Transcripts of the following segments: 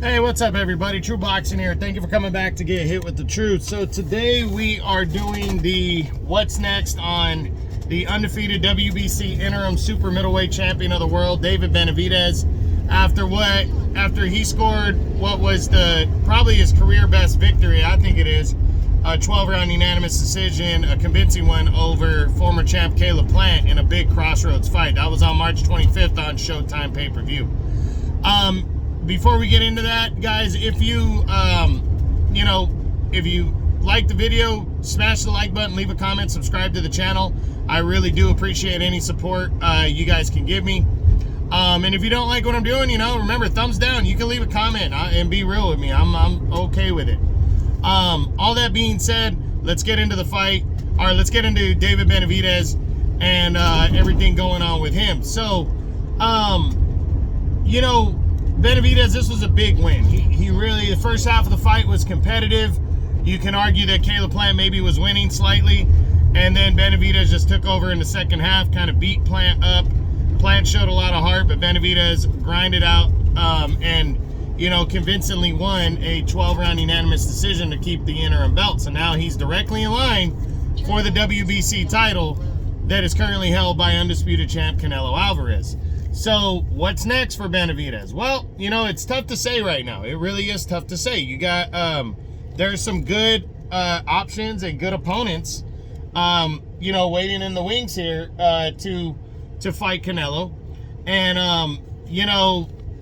Hey, what's up, everybody? True Boxing here. Thank you for coming back to get hit with the truth. So today we are doing the what's next on the undefeated WBC interim super middleweight champion of the world, David Benavidez. After he scored what was probably his career best victory, I think it is, a 12-round unanimous decision, a convincing one over former champ Caleb Plant in a big crossroads fight. That was on March 25th on Showtime pay-per-view. Before we get into that, guys, if you like the video, smash the like button, leave a comment, subscribe to the channel. I really do appreciate any support you guys can give me. And if you don't like what I'm doing, remember, thumbs down. You can leave a comment and be real with me. I'm okay with it. All that being said, let's get into the fight. All right, let's get into David Benavidez and everything going on with him. So, Benavidez, this was a big win. He really, the first half of the fight was competitive. You can argue that Caleb Plant maybe was winning slightly, and then Benavidez just took over in the second half, kind of beat Plant up. Plant showed a lot of heart, but Benavidez grinded out and convincingly won a 12-round unanimous decision to keep the interim belt. So now he's directly in line for the WBC title that is currently held by undisputed champ Canelo Alvarez. So what's next for Benavidez? Well, it's tough to say right now. It really is tough to say. You got there's some good options and good opponents waiting in the wings here to fight Canelo. And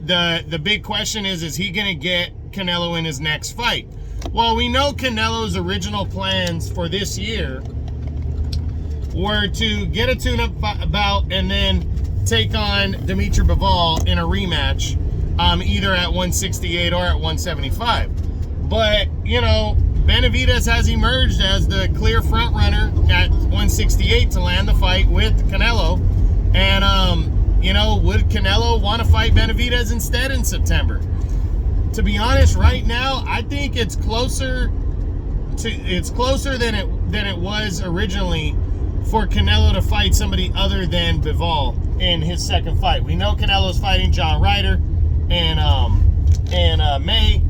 the big question is he going to get Canelo in his next fight? Well, we know Canelo's original plans for this year were to get a tune-up bout and then take on Dimitri Bivol in a rematch, either at 168 or at 175. But, Benavidez has emerged as the clear front runner at 168 to land the fight with Canelo. And, would Canelo want to fight Benavidez instead in September? To be honest, right now, I think it's closer than it was originally for Canelo to fight somebody other than Bivol in his second fight. We know Canelo's fighting John Ryder in May,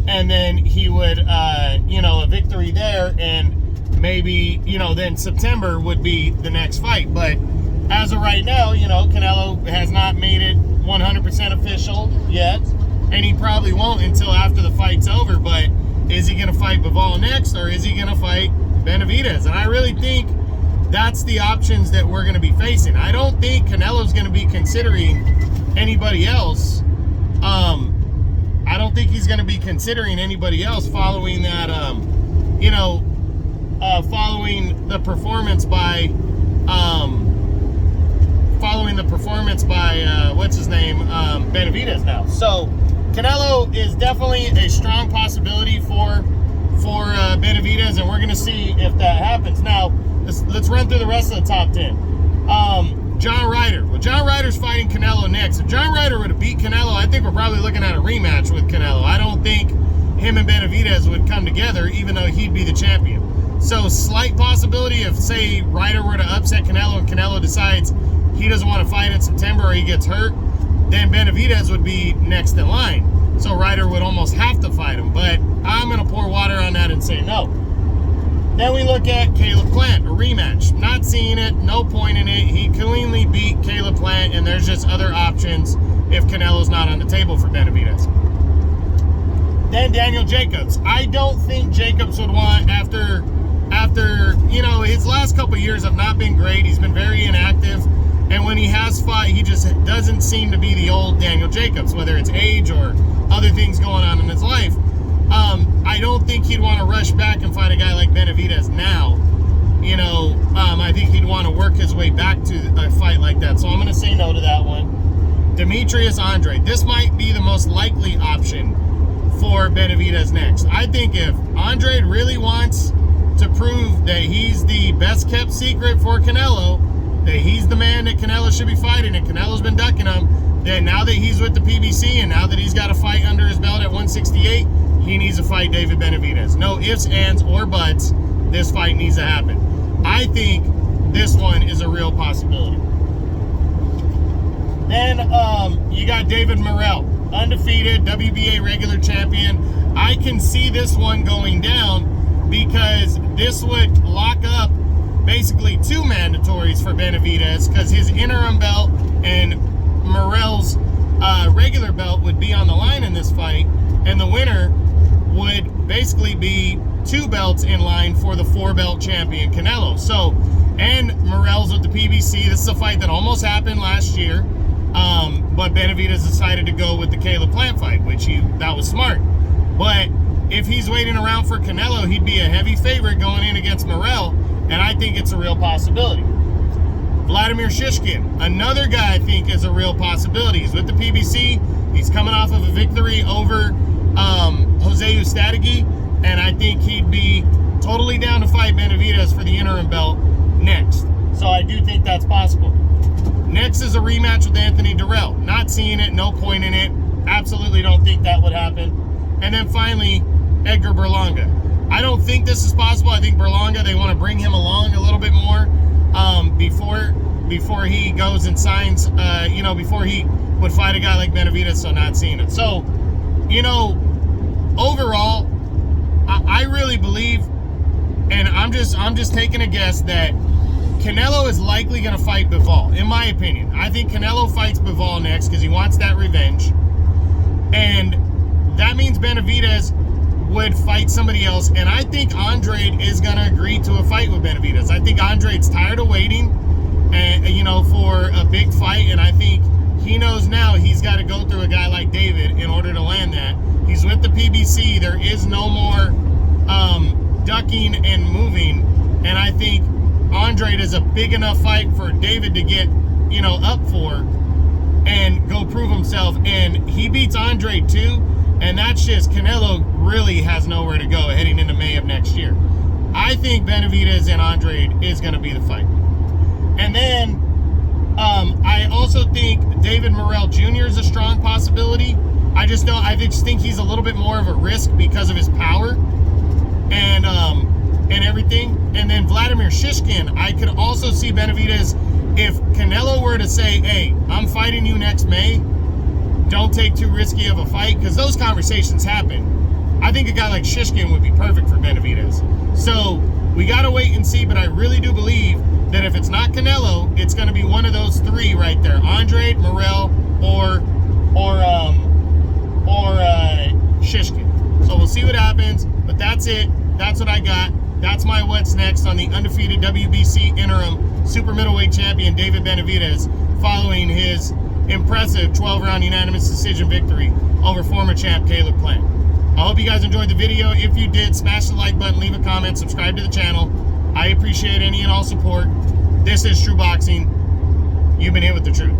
and then he would, a victory there, and maybe, then September would be the next fight. But as of right now, Canelo has not made it 100% official yet, and he probably won't until after the fight's over. But is he going to fight Bivol next, or is he going to fight Benavidez? And I really think that's the options that we're going to be facing. I don't think Canelo's going to be considering anybody else. I don't think he's going to be considering anybody else following that, following the performance by, what's his name, Benavidez now. So Canelo is definitely a strong possibility for Benavidez, and we're going to see if that happens. Now, let's run through the rest of the top 10. John Ryder. Well, John Ryder's fighting Canelo next. If John Ryder would have beat Canelo, I think we're probably looking at a rematch with Canelo. I don't think him and Benavidez would come together, even though he'd be the champion. So, slight possibility if, say, Ryder were to upset Canelo and Canelo decides he doesn't want to fight in September or he gets hurt, then Benavidez would be next in line. So Ryder would almost have to fight him. But I'm going to pour water on that and say no. Then we look at Caleb Plant, a rematch. Not seeing it, no point in it. He cleanly beat Caleb Plant, and there's just other options if Canelo's not on the table for Benavidez. Then Daniel Jacobs. I don't think Jacobs would want, after his last couple of years have not been great. He's been very inactive, and when he has fought, he just doesn't seem to be the old Daniel Jacobs, whether it's age or other things going on in his life. I don't think he'd want to rush back and fight a guy like Benavidez now. I think he'd want to work his way back to a fight like that. So I'm going to say no to that one. Demetrius Andre. This might be the most likely option for Benavidez next. I think if Andre really wants to prove that he's the best kept secret for Canelo, that he's the man that Canelo should be fighting, and Canelo's been ducking him, then now that he's with the PBC and now that he's got a fight under his belt at 168, he needs to fight David Benavidez. No ifs, ands, or buts. This fight needs to happen. I think this one is a real possibility. Then you got David Morrell, undefeated WBA regular champion. I can see this one going down because this would lock up basically 2 mandatories for Benavidez, because his interim belt and Morrell's regular belt would be on the line in this fight, and the winner would basically be 2 belts in line for the 4-belt champion Canelo. So, and Morrell's with the PBC. This is a fight that almost happened last year, but Benavidez decided to go with the Caleb Plant fight, which that was smart. But if he's waiting around for Canelo, he'd be a heavy favorite going in against Morrell, and I think it's a real possibility. Vladimir Shishkin, another guy I think is a real possibility. He's with the PBC. He's coming off of a victory over Jose Ustadegi, and I think he'd be totally down to fight Benavidez for the interim belt next. So I do think that's possible. Next is a rematch with Anthony Durrell. Not seeing it, no point in it. Absolutely don't think that would happen. And then finally, Edgar Berlanga. I don't think this is possible. I think Berlanga, they want to bring him along a little bit more before he goes and signs, before he would fight a guy like Benavidez, so not seeing it. So, overall, I really believe, and I'm just taking a guess, that Canelo is likely going to fight Bivol, in my opinion. I think Canelo fights Bivol next because he wants that revenge. And that means Benavidez would fight somebody else. And I think Andrade is going to agree to a fight with Benavidez. I think Andrade's tired of waiting, for a big fight. And I think he knows now he's got to go through a guy like David in order to land that. He's with the PBC. There is no more ducking and moving. And I think Andrade is a big enough fight for David to get, up for and go prove himself. And he beats Andrade too. And that's just, Canelo really has nowhere to go heading into May of next year. I think Benavidez and Andrade is going to be the fight. And then I also think David Morrell Jr. is a strong possibility. I just think he's a little bit more of a risk because of his power and everything. And then Vladimir Shishkin, I could also see Benavidez, if Canelo were to say, hey, I'm fighting you next May, don't take too risky of a fight, because those conversations happen. I think a guy like Shishkin would be perfect for Benavidez. So we got to wait and see, but I really do believe that if it's not Canelo, it's going to be one of those 3 right there: Andrade, Morrell, or Shishkin. So we'll see what happens, but that's it. That's what I got. That's my what's next on the undefeated WBC interim super middleweight champion David Benavidez, following his impressive 12-round unanimous decision victory over former champ Caleb Plant. I hope you guys enjoyed the video. If you did, smash the like button, leave a comment, subscribe to the channel. I appreciate any and all support. This is True Boxing. You've been hit with the truth.